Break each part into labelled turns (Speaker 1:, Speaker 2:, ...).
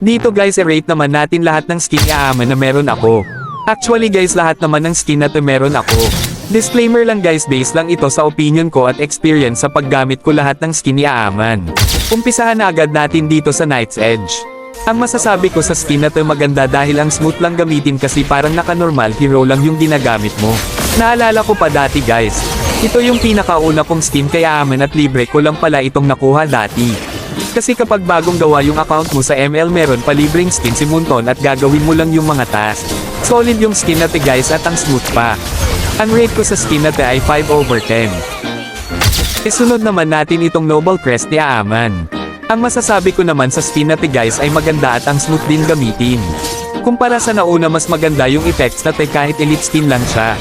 Speaker 1: Dito guys i-rate naman natin lahat ng skin ni Aaman na meron ako. Actually guys lahat naman ng skin na to meron ako. Disclaimer lang guys, based lang ito sa opinion ko at experience sa paggamit ko lahat ng skin ni Aaman. Umpisahan na agad natin dito sa Night's Edge. Ang masasabi ko sa skin na to maganda dahil ang smooth lang gamitin kasi parang naka-normal hero lang yung ginagamit mo. Naalala ko pa dati guys. Ito yung pinakauna kong skin kay Aaman at libre ko lang pala itong nakuha dati. Kasi kapag bagong gawa yung account mo sa ML meron pa libreng skin si Munton at gagawin mo lang yung mga task. Solid yung skin na to guys at ang smooth pa. Ang rate ko sa skin na to ay 5/10. Isunod naman natin itong Noble Crest ni Aaman. Ang masasabi ko naman sa skin na to guys ay maganda at ang smooth din gamitin. Kumpara sa nauna mas maganda yung effects na to kahit elite skin lang siya.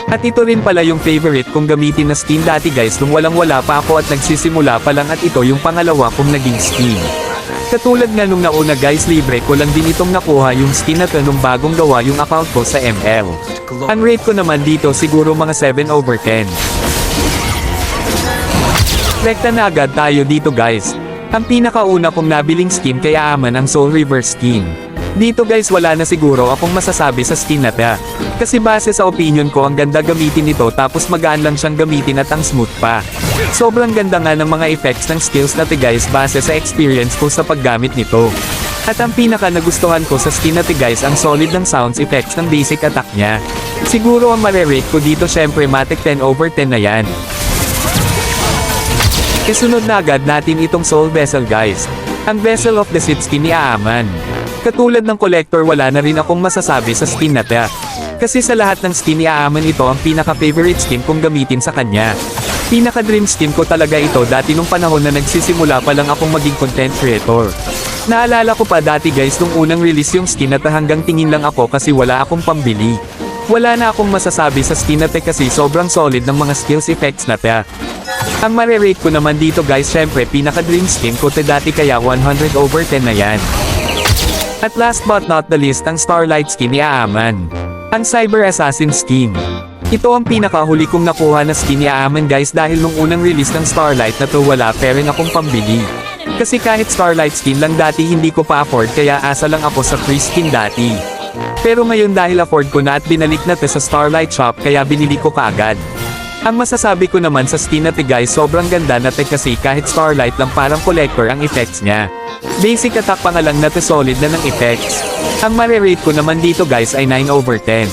Speaker 1: At ito rin pala yung favorite kong gamitin na skin dati guys nung walang-wala pa ako at nagsisimula pa lang at ito yung pangalawa kong naging skin. Katulad nga nung nauna guys libre ko lang din itong nakuha yung skin na to nung bagong gawa yung account ko sa ML. Ang rate ko naman dito siguro mga 7/10. Rekta na agad tayo dito guys. Ang pinakauna kong nabiling skin kay Aaman ang Soul River skin. Dito guys wala na siguro akong masasabi sa skin na ta. Kasi base sa opinion ko ang ganda gamitin ito tapos magaan lang siyang gamitin at ang smooth pa. Sobrang ganda nga ng mga effects ng skills na to guys base sa experience ko sa paggamit nito. At ang pinaka nagustuhan ko sa skin na to guys ang solid ng sounds effects ng basic attack niya. Siguro ang marerate ko dito syempre matic 10/10 na yan. Isunod na agad natin itong Soul Vessel guys. Ang Vessel of the Sith skin ni Aaman. Katulad ng collector wala na rin akong masasabi sa skin na ta. Kasi sa lahat ng skin ni Aaman ito ang pinaka-favorite skin kong gamitin sa kanya. Pinaka-dream skin ko talaga ito dati nung panahon na nagsisimula pa lang akong maging content creator. Naalala ko pa dati guys nung unang release yung skin na ta hanggang tingin lang ako kasi wala akong pambili. Wala na akong masasabi sa skin na ta kasi sobrang solid ng mga skills effects na ta. Ang marerate ko naman dito guys syempre pinaka-dream skin ko te dati kaya 100/10 na yan. At last but not the least ang Starlight skin ni Aaman. Ang Cyber Assassin skin. Ito ang pinakahuli kong nakuha na skin ni Aaman guys dahil nung unang release ng Starlight na to wala pa rin akong pambili. Kasi kahit Starlight skin lang dati hindi ko pa afford kaya asa lang ako sa free skin dati. Pero ngayon dahil afford ko na at binalik na to sa Starlight shop kaya binili ko kaagad. Ang masasabi ko naman sa skin na to guys sobrang ganda na to kasi kahit Starlight lang parang collector ang effects niya. Basic attack pa nga lang na to solid na ng effects. Ang marerate ko naman dito guys ay 9/10.